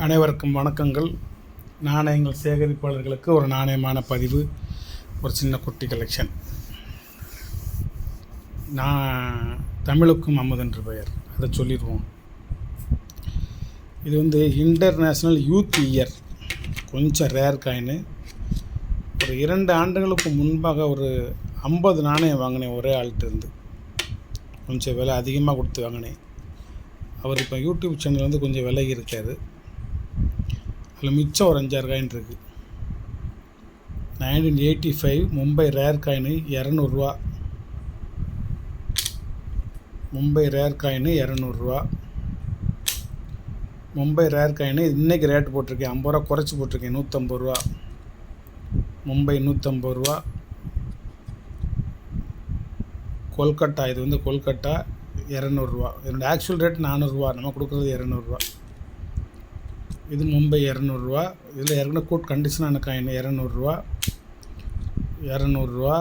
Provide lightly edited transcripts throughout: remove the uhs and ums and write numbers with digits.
அனைவருக்கும் வணக்கங்கள். நாணயங்கள் சேகரிப்பாளர்களுக்கு ஒரு நாணயமான பதிவு, ஒரு சின்ன குட்டி கலெக்ஷன். நான் தமிழுக்கும் அமுதென்று பெயர், அதை சொல்லிடுவோம். இது இன்டர்நேஷ்னல் யூத் இயர், கொஞ்சம் ரேர் காயின்னு. ஒரு 2 ஆண்டுகளுக்கு முன்பாக ஒரு 50 நாணயம் வாங்கினேன் ஒரே ஆள்கிட்டருந்து. கொஞ்சம் விலை அதிகமாக கொடுத்து வாங்கினேன். அவர் இப்போ யூடியூப் சேனல் கொஞ்சம் விலகி இருக்கார். அதில் மிச்சம் ஒரு 5-6 காயின் இருக்குது. 1985 மும்பை ரேர் காயின் 200 ரூபா. மும்பை ரேர் காயின் 200 ரூபா. மும்பை ரேர் காயின் இன்றைக்கி ரேட்டு போட்டிருக்கேன், 50 ரூபா குறைச்சி போட்டிருக்கேன், 150 ரூபா. மும்பை 150 ரூபா. கொல்கட்டா, இது கொல்கட்டா 200 ரூபா. இதோட ஆக்சுவல் ரேட் 400 ரூபா, நம்ம கொடுக்குறது 200 ரூபா. இது மும்பை 200 ரூபா. இதில் ஏற்கனவே கூட் கண்டிஷனான காயின் 200 ரூபா. 200 ரூபா.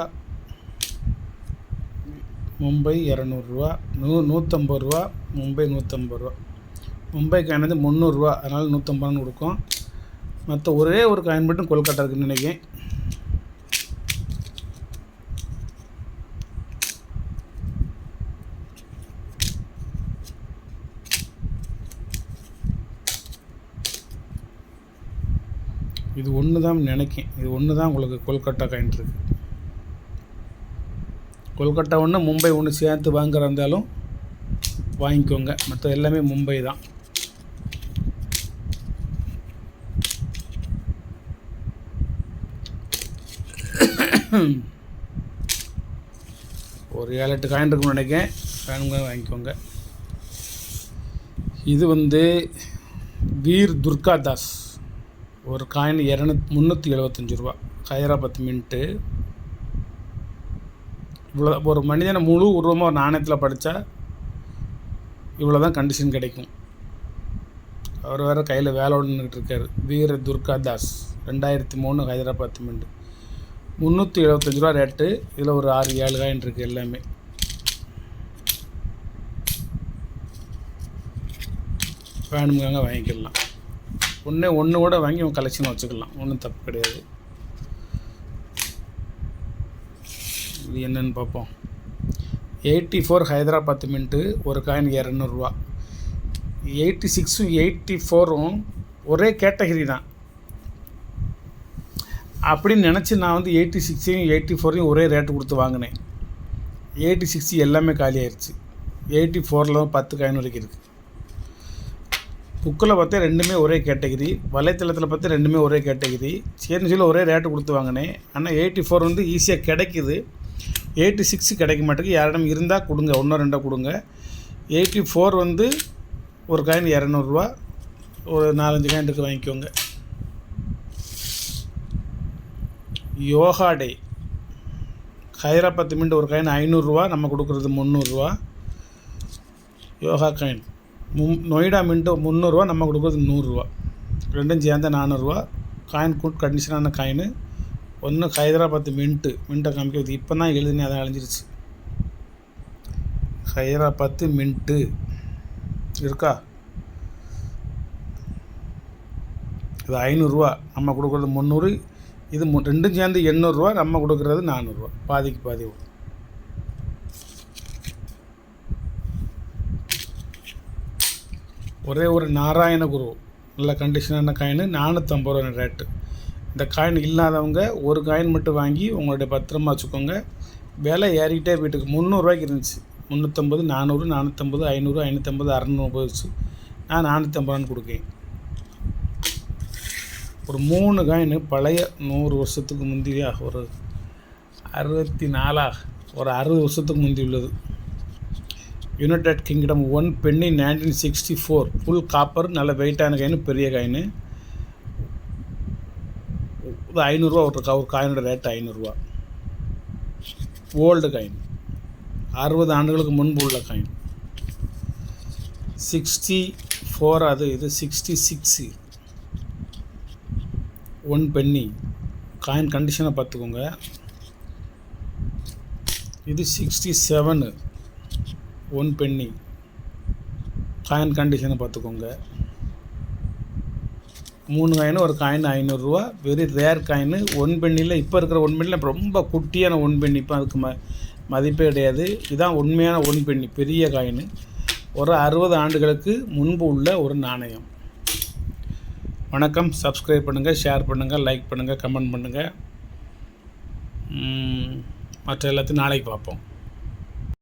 மும்பை 200 ரூபா. 150 ரூபா. மும்பை 150 ரூபா. மும்பை காயின் 300 ரூபா, அதனால் 150 கொடுக்கும். மற்ற ஒரே ஒரு காயின் மட்டும் கொல்கட்டா இருக்குன்னு நினைக்கிறேன். இது ஒன்று தான் நினைக்கேன். இது ஒன்று தான் உங்களுக்கு கொல்கட்டா காயின் இருக்குது. கொல்கட்டா ஒன்று, மும்பை ஒன்று சேர்த்து வாங்குற இருந்தாலும் வாங்கிக்கோங்க. மற்ற எல்லாமே மும்பை தான். ஒரு 7-8 காயின் இருக்குன்னு நினைக்கிறேன், வேணுங்க வாங்கிக்கோங்க. இது வீர் துர்காதாஸ். ஒரு காயின் 375 ரூபா. ஹைதராபாத் மின்ட்டு. இவ்வளோ ஒரு மனிதனை முழு உருவமாக ஒரு நாணயத்தில் படித்தா இவ்வளோ தான் கண்டிஷன் கிடைக்கும். அவர் வேறு கையில் வேலையோடு நின்றுட்டு இருக்கார். வீர் துர்காதாஸ் 2003 ஹைதராபாத் மின்ட்டு. 375 ரூபா ரேட்டு. இதில் ஒரு 6-7 காயின் இருக்குது எல்லாமே. வேணுமுங்க வாங்கிக்கலாம். ஒன்று கூட வாங்கி உங்கள் கலெக்ஷன் வச்சுக்கலாம், ஒன்றும் தப்பு கிடையாது. இது என்னென்னு பார்ப்போம். 84 ஹைதராபாத் மின்ட்டு. ஒரு காயின் 200 ரூபா. 86ம் 84ம் ஒரே கேட்டகரி தான் அப்படின்னு நினச்சி நான் 86ஐயும் 84ஐயும் ஒரே ரேட்டு கொடுத்து வாங்கினேன். 86 எல்லாமே காலி ஆயிடுச்சு. 84ல் 10 காயின் வரைக்கும் இருக்குது. புக்கில் பார்த்தா ரெண்டுமே ஒரே கேட்டகிரி, வலைத்தளத்தில் பார்த்தா ரெண்டுமே ஒரே கேட்டகிரி. சேர்ந்து சொல்லி ஒரே ரேட்டு கொடுத்து வாங்கினேன். ஆனால் 84 ஈஸியாக கிடைக்குது. 86 கிடைக்க மாட்டேங்குது. யாரிடம் இருந்தால் கொடுங்க, 1-2 கொடுங்க. 84 ஒரு காயின் 200 ரூபா. ஒரு 4-5 காயின் இருக்குது, வாங்கிக்கோங்க. யோகா டே ஹைதராபாத் மின்ட். ஒரு காயின் 500 ரூபா, நம்ம கொடுக்குறது 300 ரூபா. யோகா காயின். நொய்டா மின்ட்டு 300 ரூபா, நம்ம கொடுக்குறது 100 ரூபா. ரெண்டும் சேர்ந்த 400 ரூபா. காயின் குட் கண்டிஷனான காயின். ஒன்று ஹைதராபாத் மின்ட்டு. மின்ட்டை காமிக்கிறது இப்போ தான் எழுதுனே, அதை அழிஞ்சிருச்சு. ஹைதராபாத் மின்ட்டு இருக்கா? இது 500 ரூபா, நம்ம கொடுக்குறது 300. இது ரெண்டும் சேர்ந்து 800 ரூபா, நம்ம கொடுக்குறது 400 ரூபா. பாதிக்கு பாதி. ஒரே ஒரு நாராயணகுரு நல்ல கண்டிஷனான காயின் 450 ரூபா ரேட்டு. இந்த காயின் இல்லாதவங்க ஒரு காயின் மட்டும் வாங்கி உங்களுடைய பத்திரமா வச்சுக்கோங்க. விலை ஏறிக்கிட்டே போயிட்டுருக்கு. 300 ரூபாய்க்கு இருந்துச்சு. 350, 400, 450, 500, 550, 600 போயிடுச்சு. நான் 450 ரூபான்னு கொடுக்கேன். ஒரு 3 காயின் பழைய 100 வருஷத்துக்கு முந்தியா, ஒரு 64 ஒரு 60 வருஷத்துக்கு முந்தி உள்ளது. United Kingdom 1 penny 1964 full copper. நல்ல வெயிட்டான காயின், பெரிய காயின். இது 500 ரூபா. ஒரு காயினோட ரேட்டு 500 ரூபா. ஓல்டு காயின், 60 ஆண்டுகளுக்கு முன்பு உள்ள காயின். 64 அது. இது 66 1 பென்னி. காயின் கண்டிஷனை பார்த்துக்கோங்க. இது 67 1 பென்னி. காயின் கண்டிஷனை பார்த்துக்கோங்க. 3 காயின் ஒரு காயின் 500 வெரி ரேர் காயின். 1 பென்னியில் இப்போ இருக்கிற 1 பென்னியில் ரொம்ப குட்டியான 1 பென்னி, இப்போ அதுக்கு மதிப்பே கிடையாது. இதுதான் உண்மையான 1 பென்னி, பெரிய காயின். ஒரு 60 ஆண்டுகளுக்கு முன்பு உள்ள ஒரு நாணயம். வணக்கம். சப்ஸ்கிரைப் பண்ணுங்கள், ஷேர் பண்ணுங்கள், லைக் பண்ணுங்கள், கமெண்ட் பண்ணுங்கள். மற்ற எல்லாத்தையும் நாளைக்கு பார்ப்போம்.